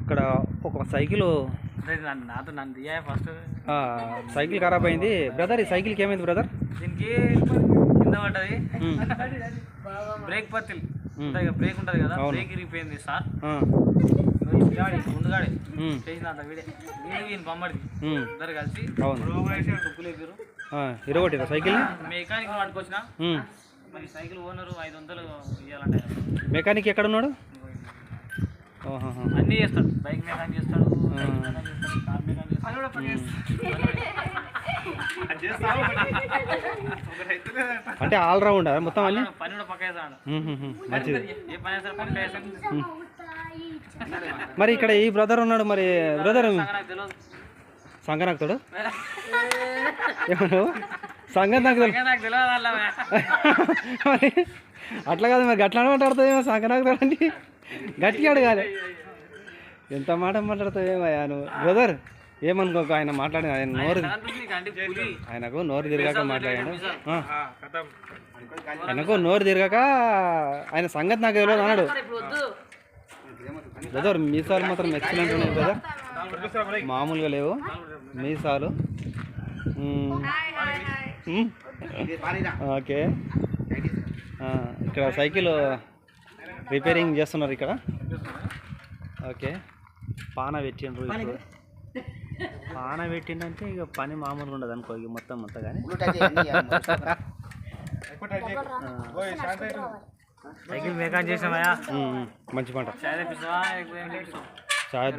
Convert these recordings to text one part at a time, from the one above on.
ఇక్కడ ఒక సైకిల్ నాతో నన్ను దియా ఫస్ట్ సైకిల్ ఖరాబ్ అయింది బ్రదర్. ఈ సైకిల్కి ఏమైంది బ్రదర్? దీనికి కింద పడ్డది బ్రేక్ పత్తిల్ బ్రేక్ ఉంటుంది కదా, బ్రేక్ ఇరిగిపోయింది సార్. ముందుగాడే చేసిన వీడే వీడిని పంపడిది ఇద్దరు కలిసి తుప్పులేపారు, ఇరగొట్టిరా సైకిల్. మెకానిక్ పట్టుకొచ్చిన మరి సైకిల్ ఓనరు 500 ఇవ్వాలంటే. మెకానిక్ ఎక్కడ ఉన్నాడు? అన్నీ చేస్తాడు, బైక్ మెకానిక్ చేస్తాడు, కార్ మెకానిక్ అంటే ఆల్రౌండ్ మొత్తం అన్ని పని కూడా పక్క చేస్తాడు. మంచిది. ఏ పని చేస్తాడు పక్క చేస్తాడు. మరి ఇక్కడ ఈ బ్రదర్ ఉన్నాడు, మరి బ్రదర్ నాకు తెలియదు, సంగనాకుతాడు ఏమన్నావు? సంగతి నాకు తెలియదు. నాకు తెలియదు అలా మరి అట్లా కాదు, మరి గట్లా మాట్లాడుతావేమో సంగనాకుతాడండి, గట్టిగా అడగాలి. ఎంత మాట మాట్లాడతావేమయ్యా నువ్వు బ్రదర్? ఏమనుకోక, ఆయన మాట్లాడిన ఆయనకు నోరు తిరగాక మాట్లాడాను. ఆయనకు నోరు తిరగాక ఆయన సంగతి నాకు తెలియదు అన్నాడు. బ్రదర్ మీసాలు మాత్రం ఎక్సలెంట్ ఉన్నాయి బ్రదర్, మామూలుగా లేవు మీసాలు. ఓకే, ఇక్కడ సైకిల్ రిపేరింగ్ చేస్తున్నారు ఇక్కడ. ఓకే, పాన పెట్టిండ్రు. ఇప్పుడు పాన పెట్టిండంటే ఇక పని మామూలుగా ఉండదు అనుకో, ఇక మొత్తం కానీ సైకిల్ మెకానిక్ చేసామయ్యా. మంచి పంట. చాయ్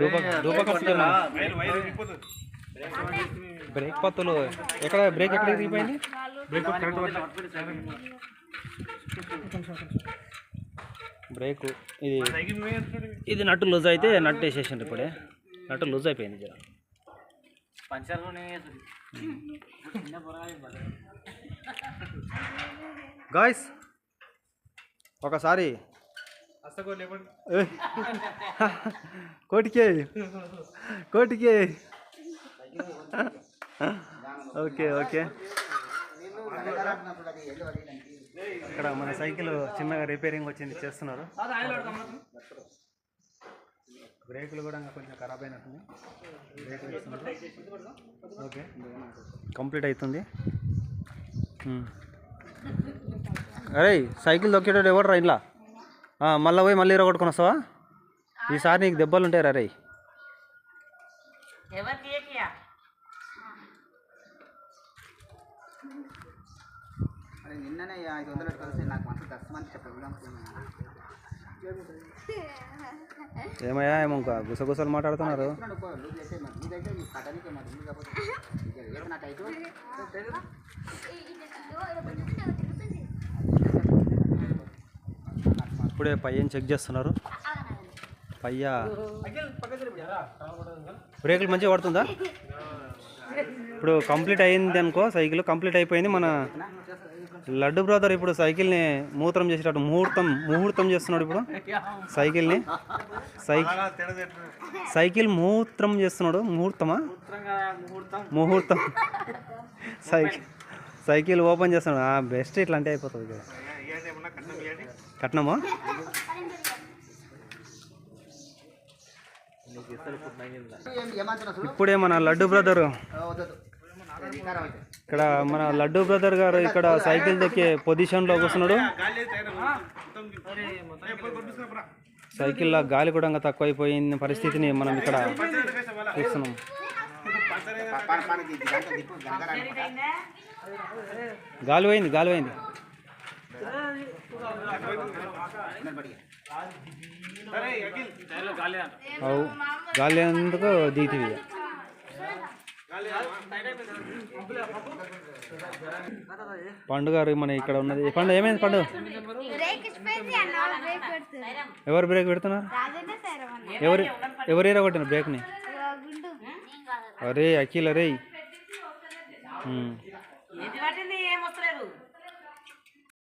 బ్రేక్ పత్తులు ఎక్కడ, బ్రేక్ ఎక్కడ తిరిగిపోయింది? బ్రేక్ ఇది నట్టు లూజ్ అయితే నట్టు వేసేసిండ్రు. ఇప్పుడే నట్టు లూజ్ అయిపోయింది జర. గాయ్స్ ఒకసారి కోటికే కోటికే. ఓకే ఓకే, ఇక్కడ మన సైకిల్ చిన్నగా రిపేరింగ్ వచ్చింది, చేస్తున్నారు. బ్రేకులు కూడా కొంచెం ఖరాబ్ అయినట్టుంది, బ్రేక్ వేస్తున్నారు. ఓకే, కంప్లీట్ అవుతుంది. అరే సైకిల్ దొక్కేటోడు ఎవడు రా ఇంట్లో? మళ్ళీ పోయి మళ్ళీ ఇరగొట్టుకొని వస్తావా? ఈసారి నీకు దెబ్బలు ఉంటాయి రా. రే నిన్ననే 500 కలిసి నాకు మనసు దర్శనం చెప్పాను. ఏమయ్యా ఏమో గుసగుసలు మాట్లాడుతున్నారు. ఇప్పుడే పయ్యని చెక్ చేస్తున్నారు. పయ్య బ్రేకులు మంచిగా పడుతుందా? ఇప్పుడు కంప్లీట్ అయింది అనుకో, సైకిల్ కంప్లీట్ అయిపోయింది. మన లడ్డు బ్రదర్ ఇప్పుడు సైకిల్ని మూత్రం చేసేటట్టు ముహూర్తం చేస్తున్నాడు. ఇప్పుడు సైకిల్ని సైకిల్ మూత్రం చేస్తున్నాడు. ముహూర్తమా? ముహూర్తం. సైకిల్ ఓపెన్ చేస్తున్నాడు. బెస్ట్ ఇట్లా అంటే అయిపోతుంది కదా. కట్నమా? ఇప్పుడే మన లడ్డు బ్రదర్ ఇక్కడ మన లడ్డు బ్రదర్ గారు ఇక్కడ సైకిల్ దొక్కే పొజిషన్లో కూర్చున్నాడు. సైకిల్లో గాలి కూడా తక్కువైపోయిన పరిస్థితిని మనం ఇక్కడ చూస్తున్నాం. గాలి పోయింది. గాలి ఎందుకు దిగుతుంది. పండు గారు మన ఇక్కడ ఉన్నది. పండు ఏమైంది? పండు ఎవరు బ్రేక్ పెడుతున్నారు? ఎవరు కొట్టిన బ్రేక్ని? అరే అఖిల్, అరే